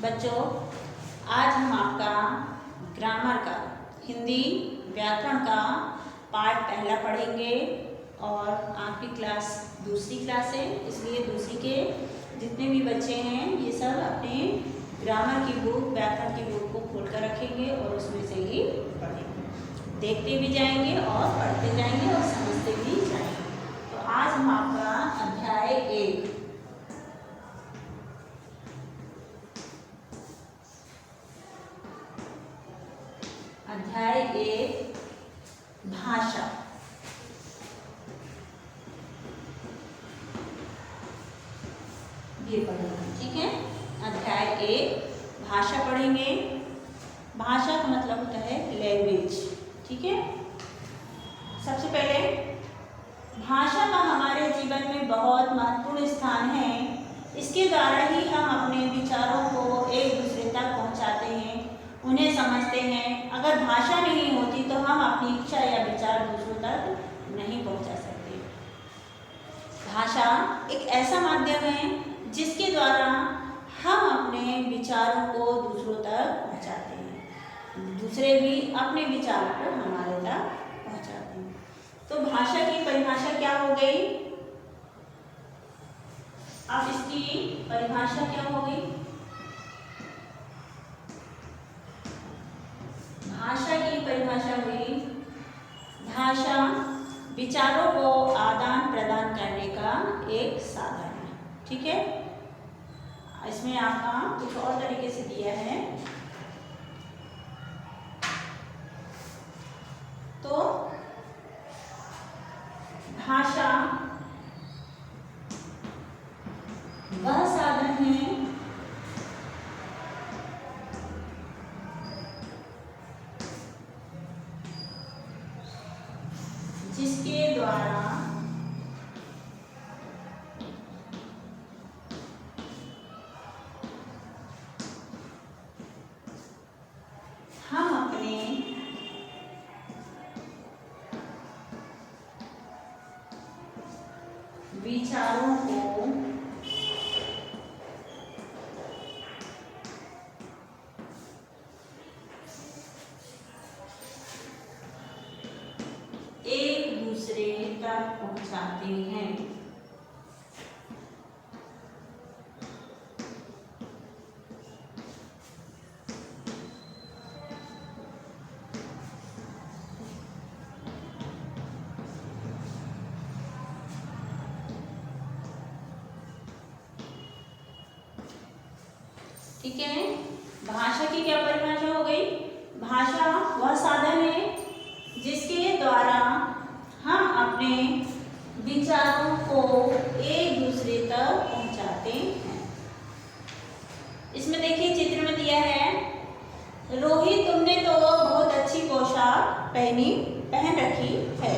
बच्चों, आज हम आपका ग्रामर का हिंदी व्याकरण का पार्ट पहला पढ़ेंगे और आपकी क्लास दूसरी क्लास है, इसलिए दूसरी के जितने भी बच्चे हैं ये सब अपने ग्रामर की बुक, व्याकरण की बुक को खोल कर रखेंगे और उसमें से ही पढ़ेंगे, देखते भी जाएंगे और पढ़ते जाएंगे और समझते भी जाएंगे। तो आज हम आपका अध्याय 1 भाषा, ये पढ़ेंगे। ठीक है, अध्याय 1 भाषा पढ़ेंगे। भाषा का मतलब होता है लैंग्वेज। ठीक है, सबसे पहले भाषा का हमारे जीवन में बहुत महत्वपूर्ण स्थान है। इसके द्वारा ही हम अपने विचारों को एक दूसरे तक पहुंचाते हैं, उन्हें समझते हैं। अगर भाषा नहीं होती तो हम अपनी इच्छा या विचार दूसरों तक नहीं पहुंचा सकते। भाषा एक ऐसा माध्यम है जिसके द्वारा हम अपने विचारों को दूसरों तक पहुंचाते हैं, दूसरे भी अपने विचारों को हमारे तक पहुंचाते हैं। तो भाषा की परिभाषा क्या हो गई? अब इसकी परिभाषा क्या हो गई? भाषा की परिभाषा हुई, भाषा विचारों को आदान प्रदान करने का एक साधन है। ठीक है, इसमें आपका कुछ और तरीके से दिया है। तो भाषा वह साधन है जिसके द्वारा हम अपने विचारों को एक दूसरे तक पहुंचाते हैं। ठीक है, भाषा की क्या परिभाषा हो गई? भाषा वह साधन है जिसके द्वारा हम अपने विचारों को एक दूसरे तक पहुंचाते हैं। इसमें देखिए चित्र में दिया है, रोहित तुमने तो बहुत अच्छी पोशाक पहन रखी है।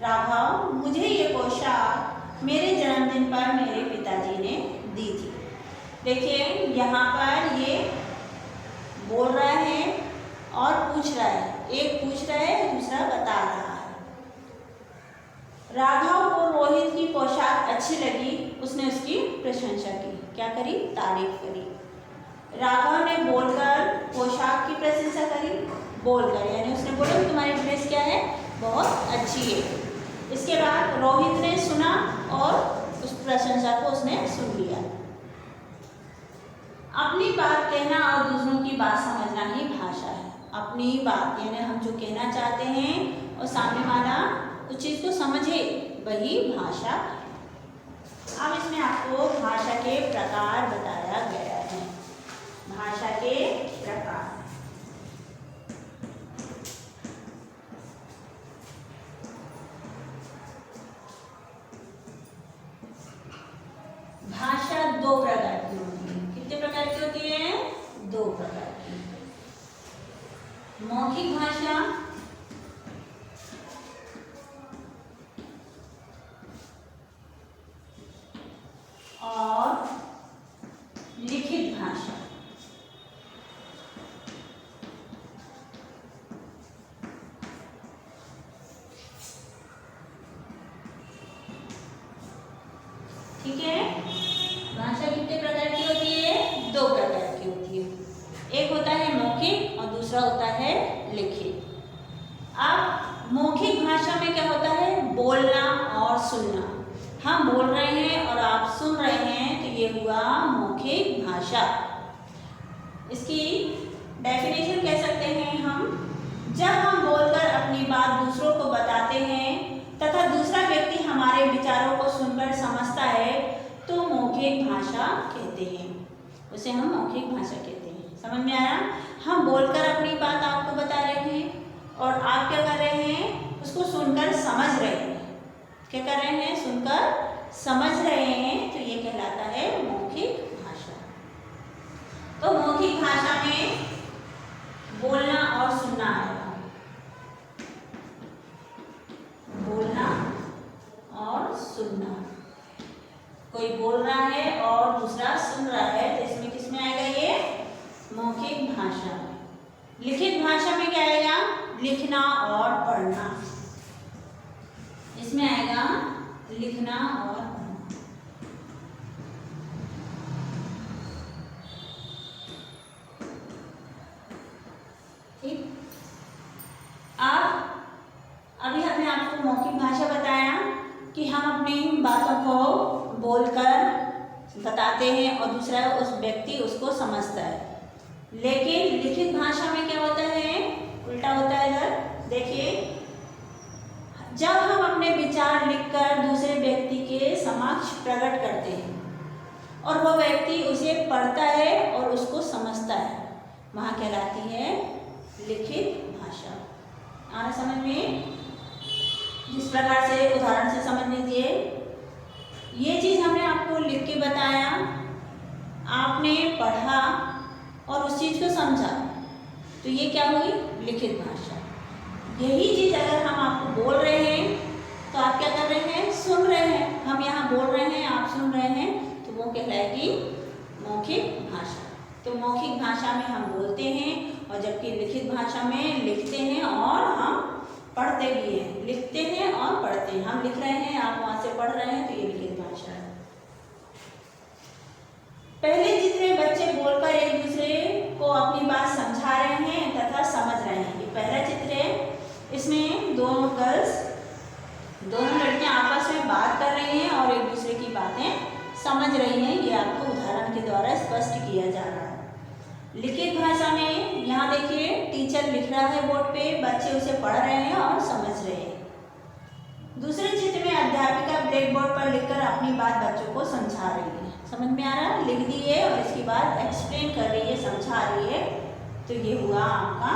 राघव, मुझे ये पोशाक मेरे जन्मदिन पर मेरे पिताजी ने दी थी। देखिए यहाँ पर ये बोल रहा है और पूछ रहा है, एक पूछ रहा है दूसरा बता रहा है। राघव को रोहित की पोशाक अच्छी लगी, उसने उसकी प्रशंसा की। क्या करी? तारीफ करी। राघव ने बोलकर पोशाक की प्रशंसा करी, बोलकर, यानी उसने बोला तुम्हारी ड्रेस क्या है, बहुत अच्छी है। इसके बाद रोहित ने सुना और उस प्रशंसा को उसने सुन लिया। अपनी बात कहना और दूसरों की बात समझना ही भाषा है। अपनी बात यानी हम जो कहना चाहते हैं और सामने वाला उस चीज़ को समझे, वही भाषा है। अब इसमें आपको भाषा के प्रकार बताया गया है। भाषा के प्रकार, भाषा 2 प्रकार की होती है। कितने प्रकार की होती है? 2 प्रकार की। मौखिक भाषा और लिखित भाषा। ठीक है, भाषा कितने प्रकार की होती है? 2 प्रकार की हम बोल रहे हैं और आप सुन रहे हैं तो ये हुआ मौखिक भाषा। इसकी डेफिनेशन कह सकते हैं हम, जब हम बोलकर अपनी बात दूसरों को बताते हैं तथा दूसरा व्यक्ति हमारे विचारों को सुनकर समझता है तो मौखिक भाषा कहते हैं, उसे हम मौखिक भाषा कहते हैं। समझ में आया? हम बोलकर अपनी बात आपको बता रहे हैं और आप क्या कर रहे हैं, उसको सुनकर समझ रहे हैं। क्या कर रहे हैं? सुनकर समझ रहे हैं, तो ये कहलाता है मौखिक भाषा। तो मौखिक भाषा में बोलना और सुनना आएगा, बोलना और सुनना। कोई बोल रहा है और दूसरा सुन रहा है तो इसमें किसमें आएगा? ये मौखिक भाषा में। लिखित भाषा में क्या आएगा? लिखना और पढ़ना। इसमें आएगा लिखना और पढ़ना। ठीक। अब अभी हमने आपको मौखिक भाषा बताया कि हम अपनी बातों को बोलकर बताते हैं और दूसरा उस व्यक्ति उसको समझता है। लेकिन लिखित भाषा में क्या होता है? उल्टा होता है। इधर देखिए, जब हम अपने विचार लिखकर दूसरे व्यक्ति के समक्ष प्रकट करते हैं और वह व्यक्ति उसे पढ़ता है और उसको समझता है, वहाँ कहलाती है लिखित भाषा। आ रहा समझ में? जिस प्रकार से उदाहरण से समझ लीजिए, ये चीज़ हमने आपको लिख के बताया, आपने पढ़ा और उस चीज़ को समझा, तो ये क्या हुई? लिखित भाषा। यही चीज़ अगर हम आपको बोल रहे हैं तो आप क्या कर रहे हैं? सुन रहे हैं। हम यहाँ बोल रहे हैं, आप सुन रहे हैं, तो वो कहलाएगी मौखिक भाषा। तो मौखिक भाषा में हम बोलते हैं और जबकि लिखित भाषा में लिखते हैं और हम पढ़ते भी हैं। लिखते हैं और पढ़ते हैं। हम लिख रहे हैं, आप वहाँ से पढ़ रहे हैं, तो ये लिखित भाषा है। पहले जितने बच्चे बोलकर एक दूसरे को अपनी बात समझा रहे हैं तथा समझ रहे हैं, ये पहला चित्र है। इसमें दोनों लड़कियां आपस में बात कर रही हैं और एक दूसरे की बातें समझ रही हैं। ये आपको उदाहरण के द्वारा स्पष्ट किया जा रहा है। लिखित भाषा में यहाँ देखिए, टीचर लिख रहा है बोर्ड पे, बच्चे उसे पढ़ रहे हैं और समझ रहे हैं। दूसरे चित्र में अध्यापिका ब्लैक बोर्ड पर लिखकर अपनी बात बच्चों को समझा रही है। समझ में आ रहा है? लिख दी है और इसके बाद एक्सप्लेन कर रही है, समझा रही है, तो ये हुआ आपका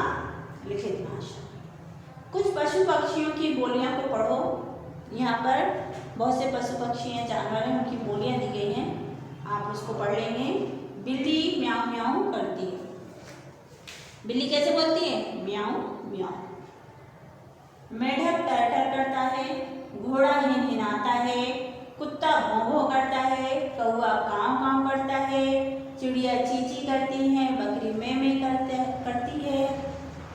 लिखित भाषा। कुछ पशु पक्षियों की बोलियां को पढ़ो। यहाँ पर बहुत से पशु पक्षी हैं, जानवर हैं, उनकी बोलियां दी गई हैं, आप उसको पढ़ लेंगे। बिल्ली म्याऊं म्याऊं करती है। बिल्ली कैसे बोलती है? म्याऊं म्याऊं। मेढक टरटर करता है, घोड़ा हिनहिनाता है, कुत्ता भौं भौं करता है, कौवा कांव कांव करता है, चिड़िया ची ची करती है, बकरी में करती है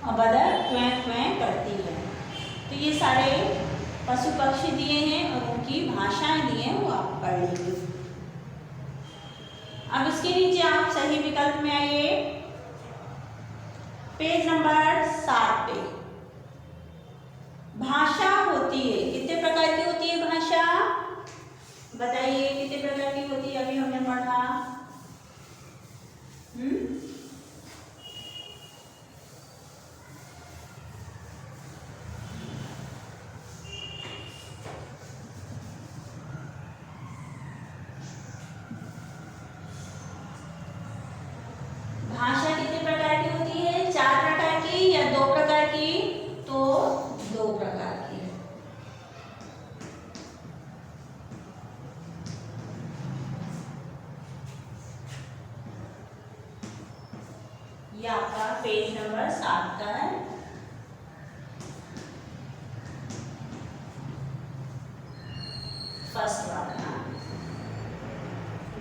और बदक ट्वें ट्वें करती है। तो ये सारे पशु पक्षी दिए हैं और उनकी भाषाएं दी हैं, वो आप पढ़ लीजिए। अब इसके नीचे आप सही विकल्प में आइए, पेज नंबर 7 पे। भाषा होती है, कितने प्रकार की होती है भाषा? बताइए कितने प्रकार की होती है? अभी हमने पढ़ा। भाषा कितने प्रकार की होती है? 4 प्रकार की या 2 प्रकार की? तो 2 प्रकार की। ये आपका पेज नंबर 7 का है। फर्स्ट वाला।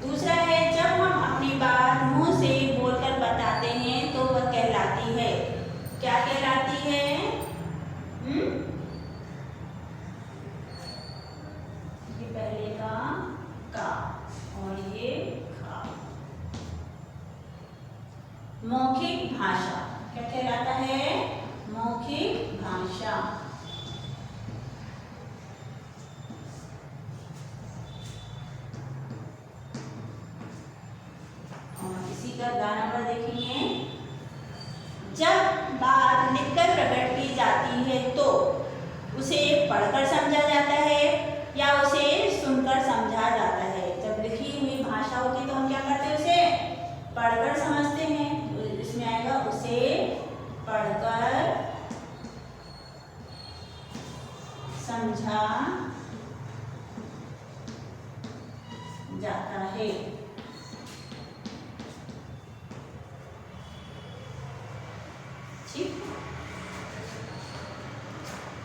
दूसरा है, जब हम अपनी बात मुंह से बोलकर बताते हैं तो वह कहलाती है, क्या कहलाती है? ये पहले का और ये खा। मौखिक भाषा क्या कहलाता है? पढ़कर समझा जाता है या उसे सुनकर समझा जाता है। जब लिखी हुई भाषा होती है तो हम क्या करते हैं, उसे पढ़कर समझते हैं। तो इसमें आएगा उसे पढ़कर समझा जाता है। ठीक,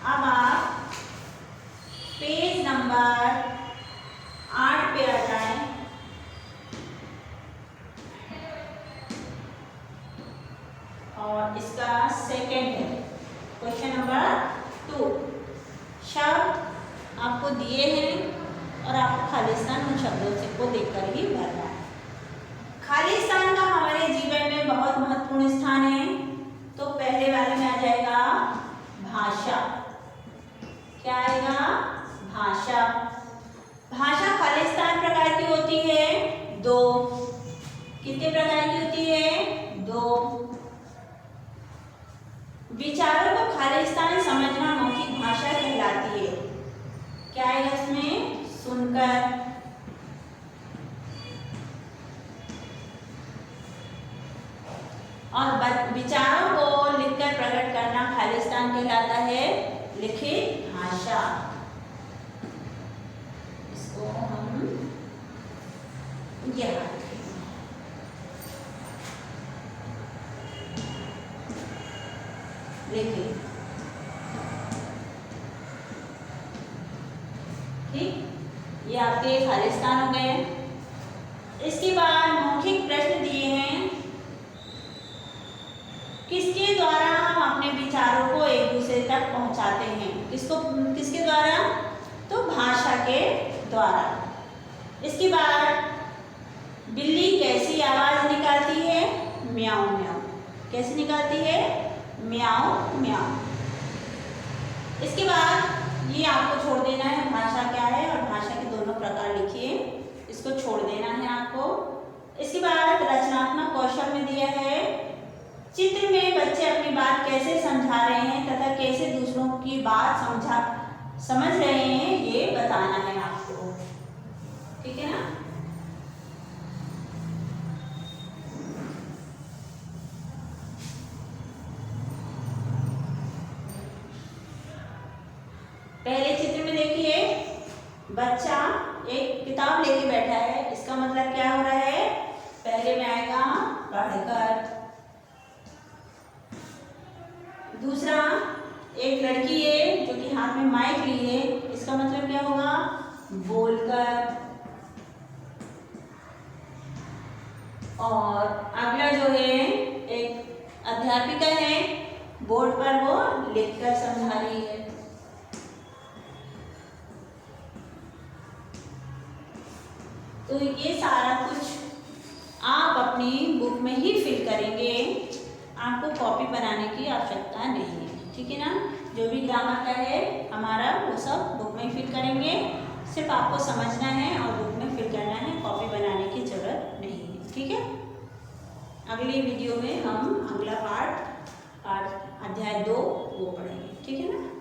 अब आप पेज नंबर 8 पे आ जाएं। और इसका सेकंड है क्वेश्चन नंबर 2। शब्द आपको दिए हैं और आपको खालिस्तान उन शब्दों से को देखकर ही भरना है। खालिस्तान का हमारे जीवन में बहुत महत्वपूर्ण स्थान है। तो पहले वाले में आ जाएगा भाषा। क्या आएगा, भाषा। भाषा खालिस्तान प्रकार की होती है 2। कितने प्रकार की होती है, 2। विचारों को खालिस्तान समझना मौखिक भाषा कहलाती है। क्या आएगा इसमें, सुनकर। और विचारों को लिखकर प्रकट करना खालिस्तान कहलाता है लिखित भाषा। इसको हम यहाँ लिखिए। ठीक, ये आपके खालिस्तान हो गए। इसके बाद मौखिक प्रश्न दिए हैं। किसके द्वारा हम अपने विचारों को एक दूसरे तक पहुंचाते हैं? किसके द्वारा? तो भाषा के द्वारा। इसके बाद बिल्ली कैसी आवाज निकालती है? म्याऊं म्याऊं। कैसे निकालती है? म्याऊं म्याऊं। इसके बाद ये आपको छोड़ देना है, भाषा क्या है और भाषा के दोनों प्रकार लिखिए, इसको छोड़ देना है आपको। इसके बाद रचनात्मक कौशल में दिया है, चित्र में बच्चे अपनी बात कैसे समझा रहे हैं तथा कैसे दूसरों की बात समझ रहे हैं, ये बताना है आपको। ठीक है ना। पहले चित्र में देखिए, बच्चा एक किताब लेके बैठा है। इसका मतलब क्या हो रहा है? पहले में आएगा पढ़कर। दूसरा, एक लड़की है जो कि हाथ में माइक ली है। इसका मतलब क्या होगा? बोलकर। और अगला जो है, एक अध्यापिका है, बोर्ड पर वो लिखकर समझा रही है। तो ये सारा कुछ आप अपनी बुक में ही फिल करेंगे, आपको कॉपी बनाने की आवश्यकता नहीं है। ठीक है ना। जो भी ग्रामर का है हमारा वो सब बुक में फिल करेंगे, सिर्फ आपको समझना है और बुक में फिल करना है, कॉपी बनाने की जरूरत नहीं है। ठीक है। अगली वीडियो में हम अगला पार्ट अध्याय 2 वो पढ़ेंगे। ठीक है ना।